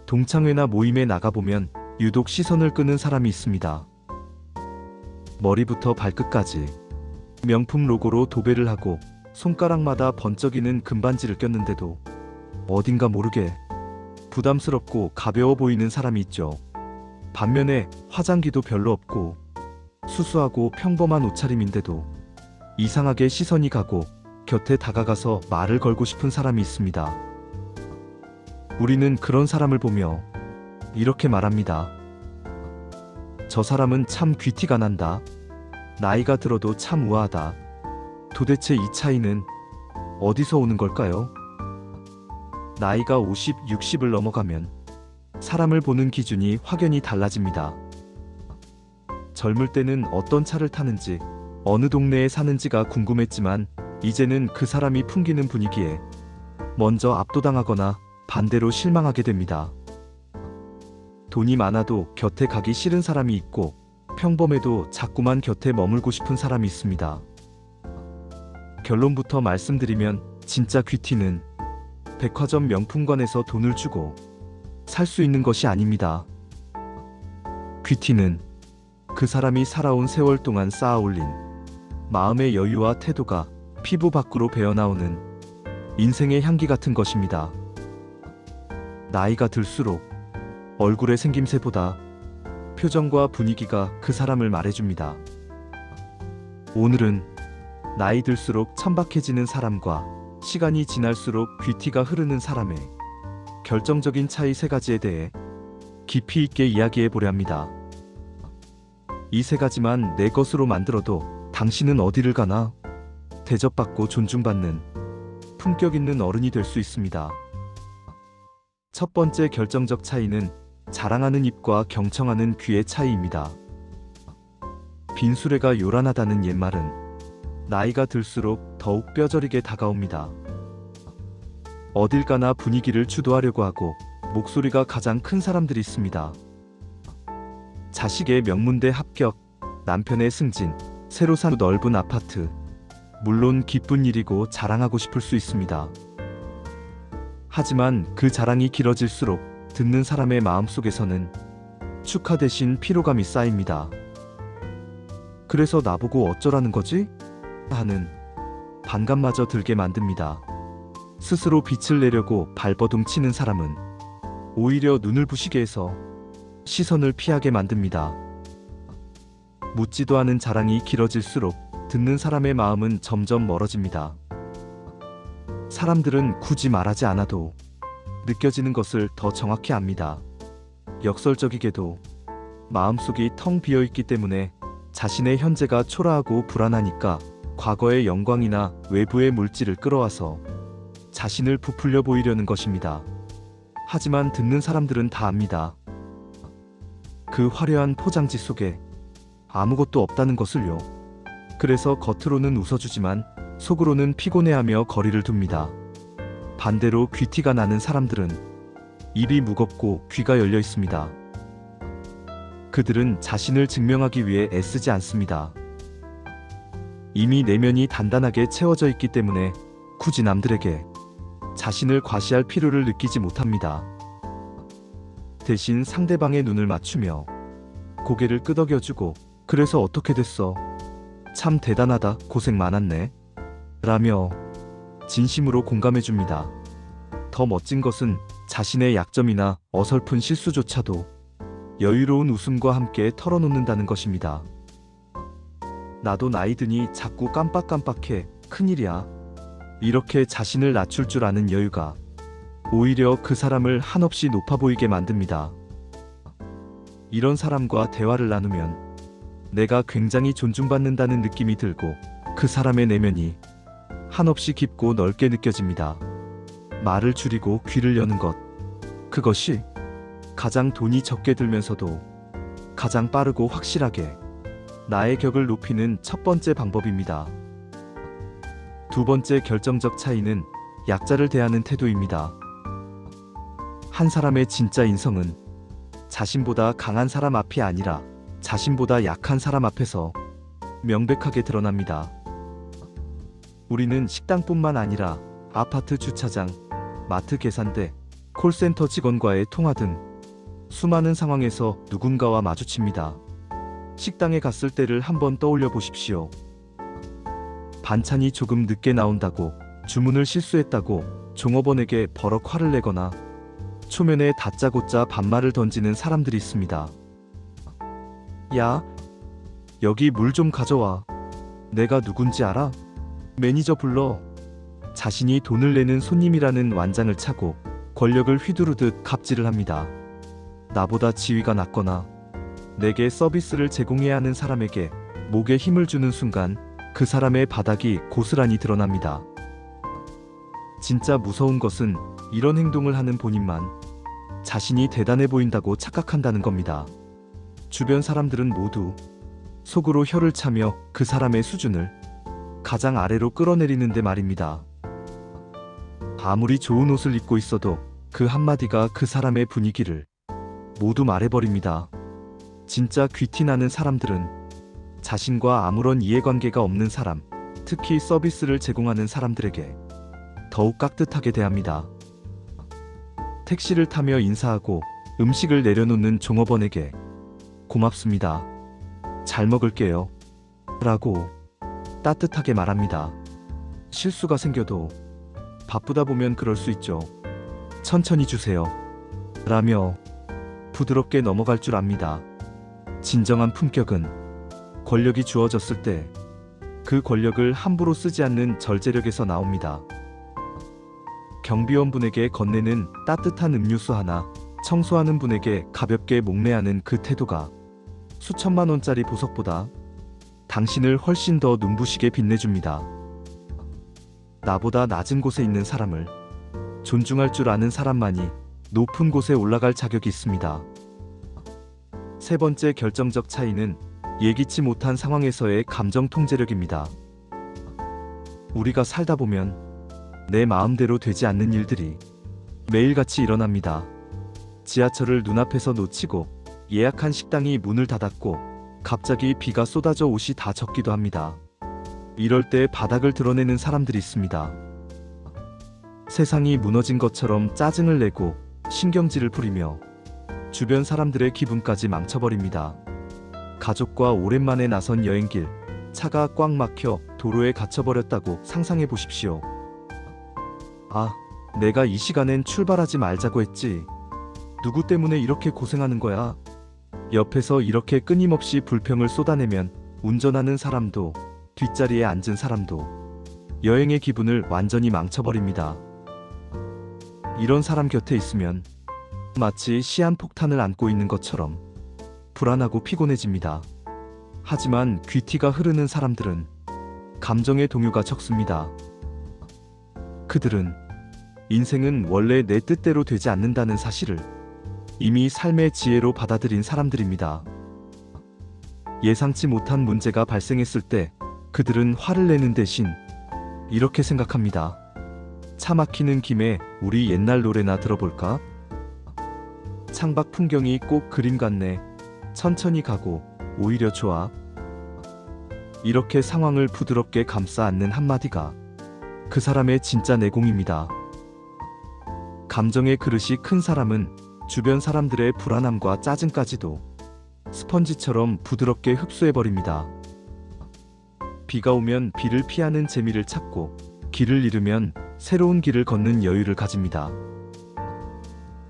동창회나 모임에 나가보면 유독 시선을 끄는 사람이 있습니다. 머리부터 발끝까지 명품 로고로 도배를 하고 손가락마다 번쩍이는 금반지를 꼈는데도 어딘가 모르게 부담스럽고 가벼워 보이는 사람이 있죠. 반면에 화장기도 별로 없고 수수하고 평범한 옷차림인데도 이상하게 시선이 가고 곁에 다가가서 말을 걸고 싶은 사람이 있습니다. 우리는 그런 사람을 보며 이렇게 말합니다. 저 사람은 참 귀티가 난다. 나이가 들어도 참 우아하다. 도대체 이 차이는 어디서 오는 걸까요? 나이가 50, 60을 넘어가면 사람을 보는 기준이 확연히 달라집니다. 젊을 때는 어떤 차를 타는지, 어느 동네에 사는지가 궁금했지만 이제는 그 사람이 풍기는 분위기에 먼저 압도당하거나 반대로 실망하게 됩니다. 돈이 많아도 곁에 가기 싫은 사람이 있고 평범해도 자꾸만 곁에 머물고 싶은 사람이 있습니다. 결론부터 말씀드리면 진짜 귀티는 백화점 명품관에서 돈을 주고 살 수 있는 것이 아닙니다. 귀티는 그 사람이 살아온 세월 동안 쌓아 올린 마음의 여유와 태도가 피부 밖으로 배어나오는 인생의 향기 같은 것입니다. 나이가 들수록 얼굴의 생김새보다 표정과 분위기가 그 사람을 말해줍니다. 오늘은 나이 들수록 천박해지는 사람과 시간이 지날수록 귀티가 흐르는 사람의 결정적인 차이 3가지에 대해 깊이 있게 이야기해 보려 합니다. 이 3가지만 내 것으로 만들어도 당신은 어디를 가나 대접받고 존중받는 품격 있는 어른이 될 수 있습니다. 첫 번째 결정적 차이는 자랑하는 입과 경청하는 귀의 차이입니다. 빈수레가 요란하다는 옛말은 나이가 들수록 더욱 뼈저리게 다가옵니다. 어딜 가나 분위기를 주도하려고 하고 목소리가 가장 큰 사람들이 있습니다. 자식의 명문대 합격, 남편의 승진, 새로 산 넓은 아파트, 물론 기쁜 일이고 자랑하고 싶을 수 있습니다. 하지만 그 자랑이 길어질수록 듣는 사람의 마음속에서는 축하 대신 피로감이 쌓입니다. 그래서 나보고 어쩌라는 거지? 하는 반감마저 들게 만듭니다. 스스로 빛을 내려고 발버둥 치는 사람은 오히려 눈을 부시게 해서 시선을 피하게 만듭니다. 묻지도 않은 자랑이 길어질수록 듣는 사람의 마음은 점점 멀어집니다. 사람들은 굳이 말하지 않아도 느껴지는 것을 더 정확히 압니다. 역설적이게도 마음속이 텅 비어있기 때문에 자신의 현재가 초라하고 불안하니까 과거의 영광이나 외부의 물질을 끌어와서 자신을 부풀려 보이려는 것입니다. 하지만 듣는 사람들은 다 압니다. 그 화려한 포장지 속에 아무것도 없다는 것을요. 그래서 겉으로는 웃어주지만 속으로는 피곤해하며 거리를 둡니다. 반대로 귀티가 나는 사람들은 입이 무겁고 귀가 열려 있습니다. 그들은 자신을 증명하기 위해 애쓰지 않습니다. 이미 내면이 단단하게 채워져 있기 때문에 굳이 남들에게 자신을 과시할 필요를 느끼지 못합니다. 대신 상대방의 눈을 맞추며 고개를 끄덕여주고 그래서 어떻게 됐어? 참 대단하다. 고생 많았네. 라며 진심으로 공감해줍니다. 더 멋진 것은 자신의 약점이나 어설픈 실수조차도 여유로운 웃음과 함께 털어놓는다는 것입니다. 나도 나이 드니 자꾸 깜빡깜빡해. 큰일이야. 이렇게 자신을 낮출 줄 아는 여유가 오히려 그 사람을 한없이 높아 보이게 만듭니다. 이런 사람과 대화를 나누면 내가 굉장히 존중받는다는 느낌이 들고 그 사람의 내면이 한없이 깊고 넓게 느껴집니다. 말을 줄이고 귀를 여는 것. 그것이 가장 돈이 적게 들면서도 가장 빠르고 확실하게 나의 격을 높이는 첫 번째 방법입니다. 두 번째 결정적 차이는 약자를 대하는 태도입니다. 한 사람의 진짜 인성은 자신보다 강한 사람 앞이 아니라 자신보다 약한 사람 앞에서 명백하게 드러납니다. 우리는 식당뿐만 아니라 아파트 주차장, 마트 계산대, 콜센터 직원과의 통화 등 수많은 상황에서 누군가와 마주칩니다. 식당에 갔을 때를 한번 떠올려 보십시오. 반찬이 조금 늦게 나온다고, 주문을 실수했다고 종업원에게 버럭 화를 내거나 초면에 다짜고짜 반말을 던지는 사람들이 있습니다. 야, 여기 물 좀 가져와. 내가 누군지 알아? 매니저 불러. 자신이 돈을 내는 손님이라는 완장을 차고 권력을 휘두르듯 갑질을 합니다. 나보다 지위가 낮거나 내게 서비스를 제공해야 하는 사람에게 목에 힘을 주는 순간 그 사람의 바닥이 고스란히 드러납니다. 진짜 무서운 것은 이런 행동을 하는 본인만 자신이 대단해 보인다고 착각한다는 겁니다. 주변 사람들은 모두 속으로 혀를 차며 그 사람의 수준을 가장 아래로 끌어내리는데 말입니다. 아무리 좋은 옷을 입고 있어도 그 한마디가 그 사람의 분위기를 모두 말해버립니다. 진짜 귀티나는 사람들은 자신과 아무런 이해관계가 없는 사람, 특히 서비스를 제공하는 사람들에게 더욱 깍듯하게 대합니다. 택시를 타며 인사하고 음식을 내려놓는 종업원에게 고맙습니다. 잘 먹을게요. 라고 따뜻하게 말합니다. 실수가 생겨도 바쁘다 보면 그럴 수 있죠. 천천히 주세요. 라며 부드럽게 넘어갈 줄 압니다. 진정한 품격은 권력이 주어졌을 때 그 권력을 함부로 쓰지 않는 절제력에서 나옵니다. 경비원분에게 건네는 따뜻한 음료수 하나, 청소하는 분에게 가볍게 목례하는 그 태도가 수천만 원짜리 보석보다 당신을 훨씬 더 눈부시게 빛내줍니다. 나보다 낮은 곳에 있는 사람을 존중할 줄 아는 사람만이 높은 곳에 올라갈 자격이 있습니다. 세 번째 결정적 차이는 예기치 못한 상황에서의 감정 통제력입니다. 우리가 살다 보면 내 마음대로 되지 않는 일들이 매일같이 일어납니다. 지하철을 눈앞에서 놓치고 예약한 식당이 문을 닫았고 갑자기 비가 쏟아져 옷이 다 젖기도 합니다. 이럴 때 바닥을 드러내는 사람들이 있습니다. 세상이 무너진 것처럼 짜증을 내고 신경질을 부리며 주변 사람들의 기분까지 망쳐버립니다. 가족과 오랜만에 나선 여행길, 차가 꽉 막혀 도로에 갇혀버렸다고 상상해 보십시오. 아, 내가 이 시간엔 출발하지 말자고 했지. 누구 때문에 이렇게 고생하는 거야? 옆에서 이렇게 끊임없이 불평을 쏟아내면 운전하는 사람도 뒷자리에 앉은 사람도 여행의 기분을 완전히 망쳐버립니다. 이런 사람 곁에 있으면 마치 시한폭탄을 안고 있는 것처럼 불안하고 피곤해집니다. 하지만 귀티가 흐르는 사람들은 감정의 동요가 적습니다. 그들은 인생은 원래 내 뜻대로 되지 않는다는 사실을 이미 삶의 지혜로 받아들인 사람들입니다. 예상치 못한 문제가 발생했을 때 그들은 화를 내는 대신 이렇게 생각합니다. 차 막히는 김에 우리 옛날 노래나 들어볼까? 창밖 풍경이 꼭 그림 같네. 천천히 가고 오히려 좋아. 이렇게 상황을 부드럽게 감싸 안는 한마디가 그 사람의 진짜 내공입니다. 감정의 그릇이 큰 사람은 주변 사람들의 불안함과 짜증까지도 스펀지처럼 부드럽게 흡수해버립니다. 비가 오면 비를 피하는 재미를 찾고 길을 잃으면 새로운 길을 걷는 여유를 가집니다.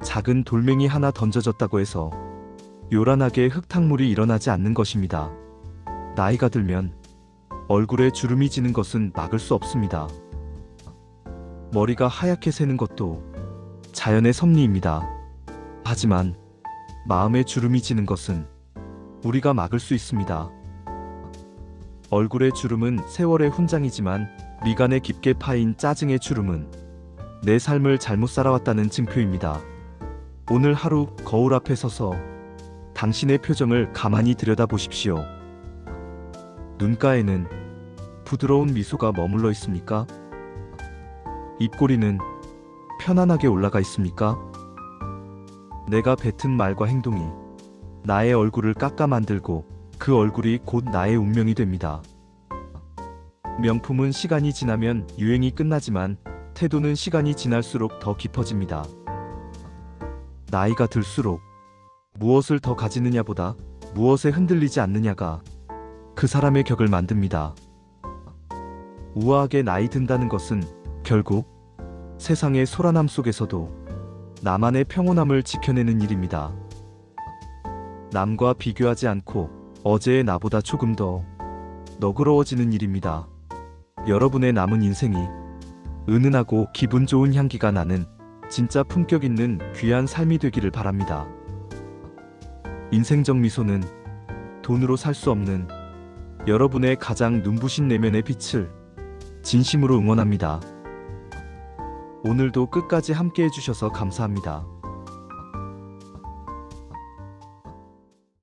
작은 돌멩이 하나 던져졌다고 해서 요란하게 흙탕물이 일어나지 않는 것입니다. 나이가 들면 얼굴에 주름이 지는 것은 막을 수 없습니다. 머리가 하얗게 새는 것도 자연의 섭리입니다. 하지만 마음에 주름이 지는 것은 우리가 막을 수 있습니다. 얼굴의 주름은 세월의 훈장이지만 미간에 깊게 파인 짜증의 주름은 내 삶을 잘못 살아왔다는 증표입니다. 오늘 하루 거울 앞에 서서 당신의 표정을 가만히 들여다보십시오. 눈가에는 부드러운 미소가 머물러 있습니까? 입꼬리는 편안하게 올라가 있습니까? 내가 뱉은 말과 행동이 나의 얼굴을 깎아 만들고 그 얼굴이 곧 나의 운명이 됩니다. 명품은 시간이 지나면 유행이 끝나지만 태도는 시간이 지날수록 더 깊어집니다. 나이가 들수록 무엇을 더 가지느냐보다 무엇에 흔들리지 않느냐가 그 사람의 격을 만듭니다. 우아하게 나이 든다는 것은 결국 세상의 소란함 속에서도 나만의 평온함을 지켜내는 일입니다. 남과 비교하지 않고 어제의 나보다 조금 더 너그러워지는 일입니다. 여러분의 남은 인생이 은은하고 기분 좋은 향기가 나는 진짜 품격 있는 귀한 삶이 되기를 바랍니다. 인생적 미소는 돈으로 살 수 없는 여러분의 가장 눈부신 내면의 빛을 진심으로 응원합니다. 오늘도 끝까지 함께 해주셔서 감사합니다.